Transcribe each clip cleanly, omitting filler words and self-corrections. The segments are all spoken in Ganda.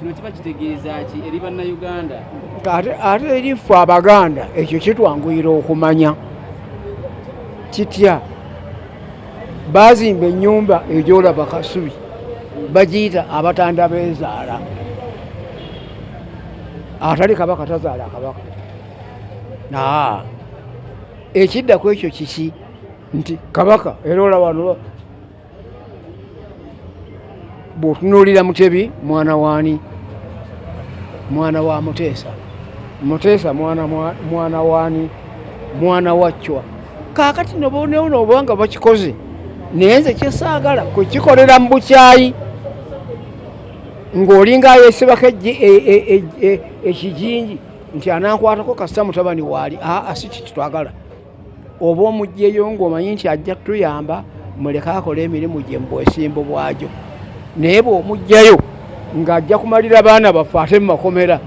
kino kiba kitegeeza ki eri bannayuganda ate erifu abaganda ekyo kitwanguyira okumanya kitya bazimba ennyumba egyolaba kasubi bagiyita abatanda b'enzaala atali kabaka tazaala kabaka ekiddaku ekyo kiki nti kabaka era olaba bw'otunuulira Mutebi mwana waani mwana wa Muteesa mwana waani mwana wa Chwa kaakati nobanga bakikoze naye nze kyesaagala kukikolera mu bukyayi ng'olinga ayeesibako ekijinji nti anankwatako kasita mutabani waali si kitwagala oba omugyeyo ng'omanyi nti ajja kutuyamba muleke akole emirimu gye mu bwesimbo bwagyo naye bw'omugyayo ng'ajja kumalira baana baffe ate mu makomera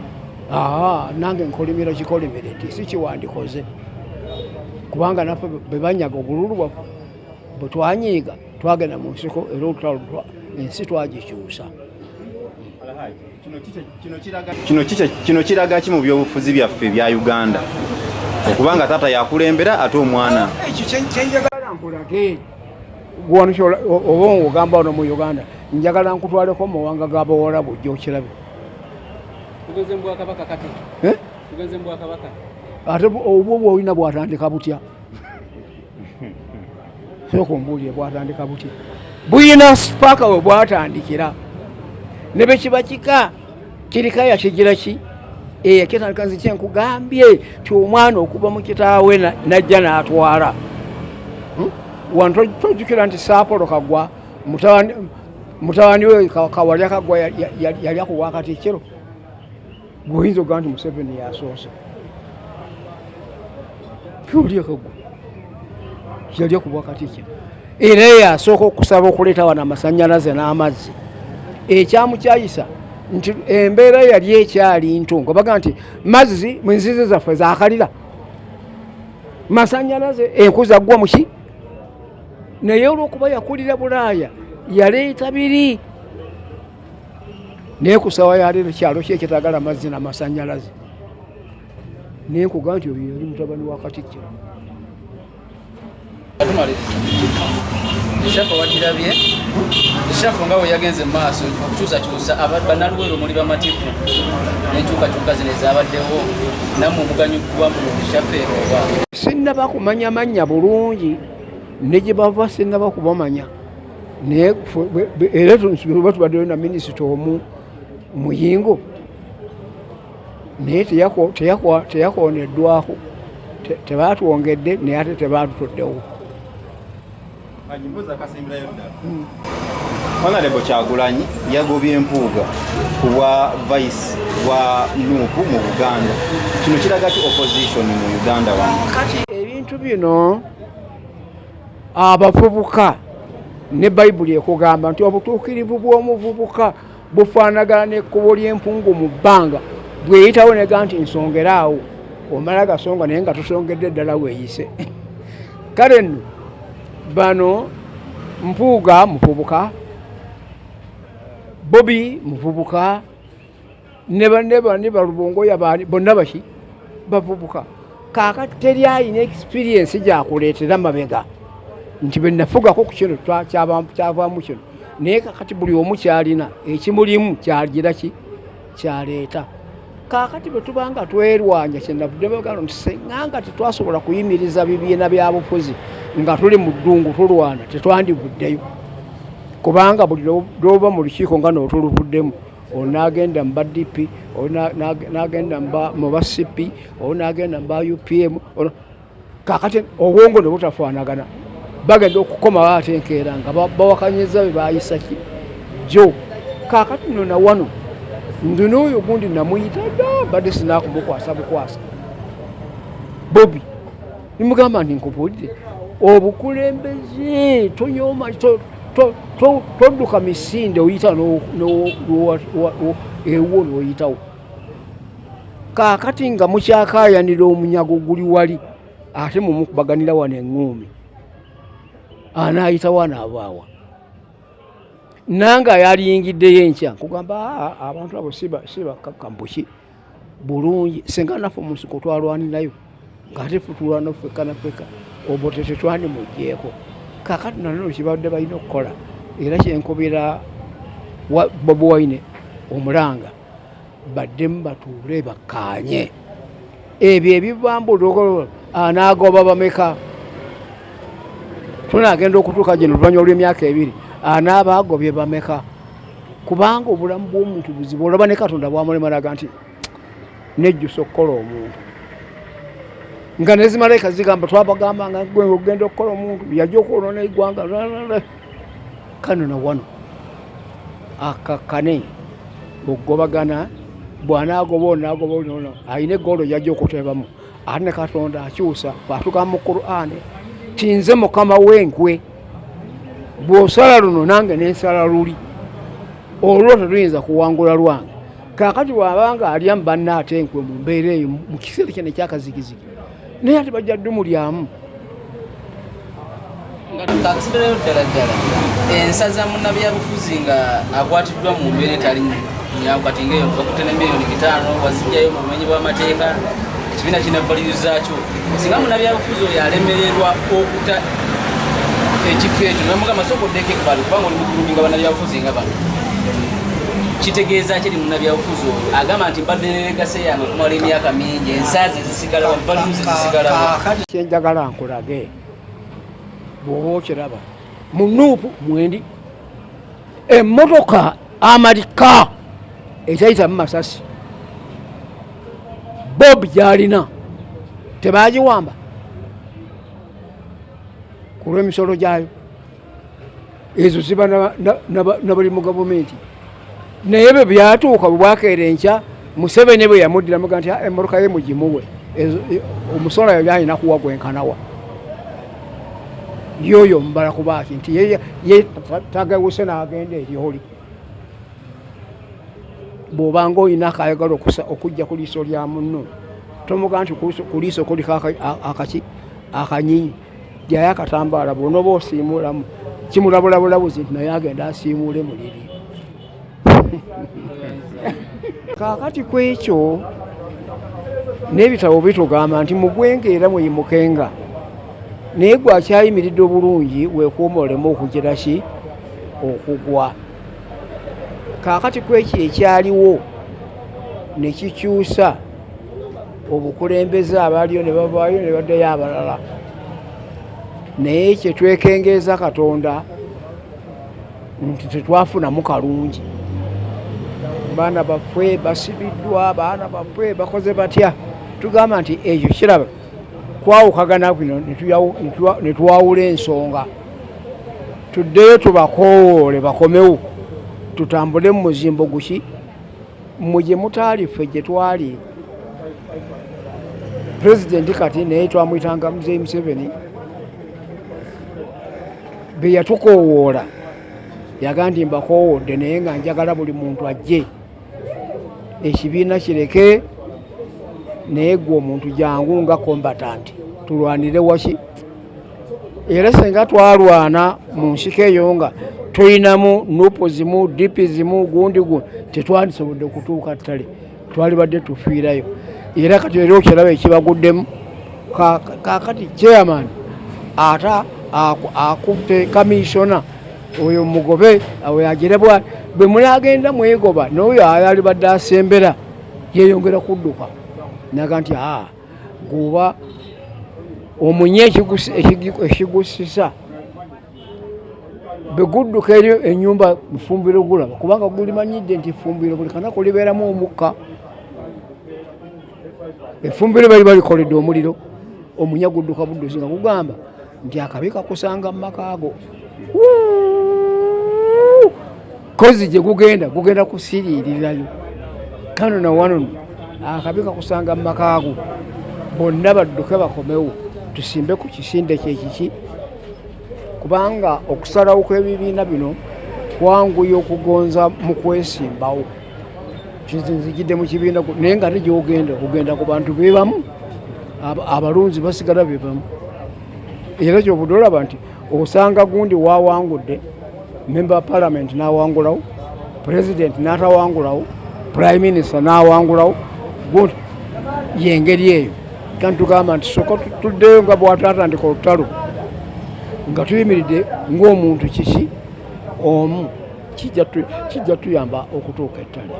nange nkolimira kikolimire nti si kiwandikoze kubanga naffe be banyaga obululu bwaffe bwe twanyiiga twagenda mu nsiko era olutalo ensi twagikyusa. Kino kiraga ki mu byobufuzi byaffe bya Uganda okubanga taata yakulembera ate omwana ekyo kyenjagala nkulage oba ogamba ono mu Uganda njagala nkutwaleko mu mawanga g'abawala bujja okirabe tugenze mu Bwakabaka kati tugenze mu Bwakabaka ate obwo bw'olina bw'atandika butya sooka ombuulire bw'atandika butya buyina sipaaka we bw'atandikira ne bwe kiba kika kirika yakigira ki ekitandika nzi kyenkugambye ti omwana okuva mu kitaawe najja n'atwala wano tojjukira nti Saapolo Kaggwa mutabani we Kawalya Kaggwa yali akuwa Katikkiro gweoyinza okuga nti Museveni yasoose Kawalya Kaggwa yali akuwa Katikkiro era yasooka okusaba okuleeta wano amasannyalaze n'amazzi ekyamukyayisa nti embeera yali ekyali ntongo baga nti mazzi mu nzizi zaffe zakalira masannyalaze enku zaggwa muki naye olw'okuba yakulira Bulaaya yaleeta biri naye ku ssaawa yaleero kyalo kye kitagala mazzi n'amasannyalaze naye nkuga nti oyo yali mutabani wa Katikkiro. Eshafu wakirabye eshafu nga we yagenze mu maaso okukyusakyusa bannaluweero muli bamativu n'enkyukakyuka zino ezabaddewo nammwe omuganyuddwa mu eshafu eroba sinnaba kumanya mannya bulungi ne gye bava sinnaba kubamanya naye era tuba tubaddeyo na minisita omu muyingo naye teyakooneddwako tebaatwongedde naye ate tebaatutuddewo. Honorable Kyagulanyi yagobye empuuga ku bwa vice bwa Nuupu mu Buganda. Kino kiraga ki opposition mu Uganda wano? Kati ebintu bino abavubuka ne Bayibuli ekugamba nti obutuukirivu bw'omuvubuka bufaanagana n'ekkubo ly'empungu mu bbanga bweyitawo nega nti nsongeraawo omala gasonga naye nga tusongedde eddala weeyise. Kale nno bano Mpuuga muvubuka, Bobi muvubuka, ne Balubongoya bonna baki bavubuka. Kaakati teri alina experience gyakuleetera mabega nti bwe nafugako ku kino kyavaamu kino naye kakati buli omu kyalina ekimulimu kyagira ki kyaleeta. Kaakati bwe tubanga twerwanya kyenavudde bagano nti senga nga tetwasobola kuyimiriza bibiina byabufuzi nga tuli mu ddungu tulwana tetwandivuddeyo kubanga buli lwova mu lukiiko nga nootuluvuddemu onagenda mu DP onagenda mu CP onagenda mu UPM kaakati obwongo ne butafaanagana bagenda okukomawo ate enkeera nga bawakanyiza bye bayisa ki jo. Kaakati nno na wano ndina oyo gundi namuyita dda badde sinakumukwasa bukwasa Bobi nimugamba nti nkubuulire obukulembeze tonyooma todduka misinde oyita ewo n'oyitawo. Kaakati nga mukyakaayanira omunyago guli wali ate mumukubaganira wano eŋŋuumi anaayitawo anaabaawa. nanga yaliyingiddeyo enkya nkugamba abantu abo sibakakkambuki bulungi singa naffe omunsiko twalwanirayo ng'ate futulwana ffekkanafeka obwo tetwandimugjeeko kakati nanone kibadde balina okukola era kyenkubira Bobi Wine omulanga baddemu batuule bakkaanye ebyo ebivambulwa anaagoba bameka tunaagenda okutuuka gino oluvannyuma lw'emyaka 2 anaaba agobye bameka kubanga obulamu bw'omuntu buzibu olaba ne Katonda bwamulema nti nejjusa okukola omuntu nga nezimalayika zigamba twabagamba nga gwe ogenda okukola omuntu yajja okwonoona eggwanga kano na wano akakkane okugobagana bw'anaagoba onaagoba olino alina eggoolo yajja okutebamu ate ne Katonda akyusa bwatugamba mu Qur'ani tinze mukama w'enkwe bw'osala luno nange nensala luli olwo tetuyinza kuwangula lwange kakati bw'abanga alya mu banne ate enkwe mu mbeera eyo mu kiseera kyene ekyakazigizigi naye ate bajja ddumu lyamu kakisigalayo ddala ensaza munnabyabufuzi nga akwatiddwa mu mbeera etali nyawo kati ngaeyo bakute ne miliyoni 5 wazijjayo mu bumenyi bw'amateeka ekibiina kinavalirizzaakyo singa munnabyabufuzi oyo alemererwa okuta ekifo ekyo nomugamba sokoddeko ekibalo kubanga oli mukulumbi nga bannabyabufuzi nga bano kitegeeza kiri munnabyabufuzi oyo agamba nti mbadde negase yange okumala emyaka mingi ensaazi zisigala valiuzi zisigalawo kati kyenjagala nkulage bw'oba okiraba mu Nuupu mwendi emmotoka amalika etayitamu masasi Bob gy'alina tebagiwamba ku lw'emisolo gyayo ezo ziba nabali mu gavumenti naye bwe byatuuka bwe bwakeera enkya Museveni bwe yamuddiramu nti emmotoka ye mugimuwe omusola yali alina kuwa gwenkanawa yoyo mbala kubaaki nti ye tagawuse n'agenda eryoli bw'obanga olina akayagala okujja ku liiso lya munno tomuga nti ku liiso kuliko akanyinyi jayo akatambaala bw'onooba osiimuulamu kimulabulabulabuzi nti naye agenda asiimuule muliri kaakati ku ekyo n'ebitabo bitugamba nti mugwenga era muyimukenga naye gwakyayimiridde obulungi weekuuma olemu okugira ki okugwa kaakati ku ekyo ekyaliwo ne kikyusa obukulembeze abaaliyo ne bavaayo ne baddeyo abalala naye kyetwekengeeza Katonda nti tetwafunamu kalungi baana baffe basibiddwa baana baffe bakoze batya tugamba nti ekyo kiraba twawukagana bino ne twawula ensonga tuddeyo tubakowoole bakomewo tutambule mu muzimbo guki mmwe gye mutaali ffe gye twali pulezidenti kati naye twamuyitanga Muzeeyi Museveni be yatukowoola yaga nti mbakoowodde naye nga njagala buli muntu ajje ekibiina kireke naye gwe omuntu jangu nga kombatanti tulwanire waki era senga twalwana mu nsiko eyo nga tulinamu nupu zimu dipi zimu gundi tetwandisobodde okutuuka ttale twali badde tufiirayo era kati era okiraba ekibaguddemu kakati chairman ata akutte kamisona oyo mugobe awo yagirebwa bwe muli agenda mwegoba n'oyo ayali badde asembera yeyongera kudduka naga nti guba omunye ekigusisa begudduka eryo ennyumba mufumbiro gulaba kubanga gulimanyidde nti efumbiro buli kanaku libeeramu omukka efumbiro bali balikoledde omuliro omunya gudduka buddusi nga gugamba nti akabi kakusanga mu makaago kozi gye gugenda kusiriirirayo kano na wano akabi kakusanga mu makaago bonna badduke bakomewo tusimbe ku kisinde kyekiki kubanga okusalawo kw'ebibiina bino kwanguya okugonza mu kwesimbawo kizinzigidde mu kibiina naye nga tegyogenda kugenda ku bantu bebamu abalunzi basigala bebamu era kyobudde olaba nti osanga gundi wawangudde member of parliament n'awangulawo, president n'atawangulawo, prime minister n'awangulawo. Good. Yengeri eyo kandi tugamba nti soka tuddeyo nga bw'ataatandika olutalo nga tuyimiridde ng'omuntu kiki omu kijja tuyamba okutuuka ettale.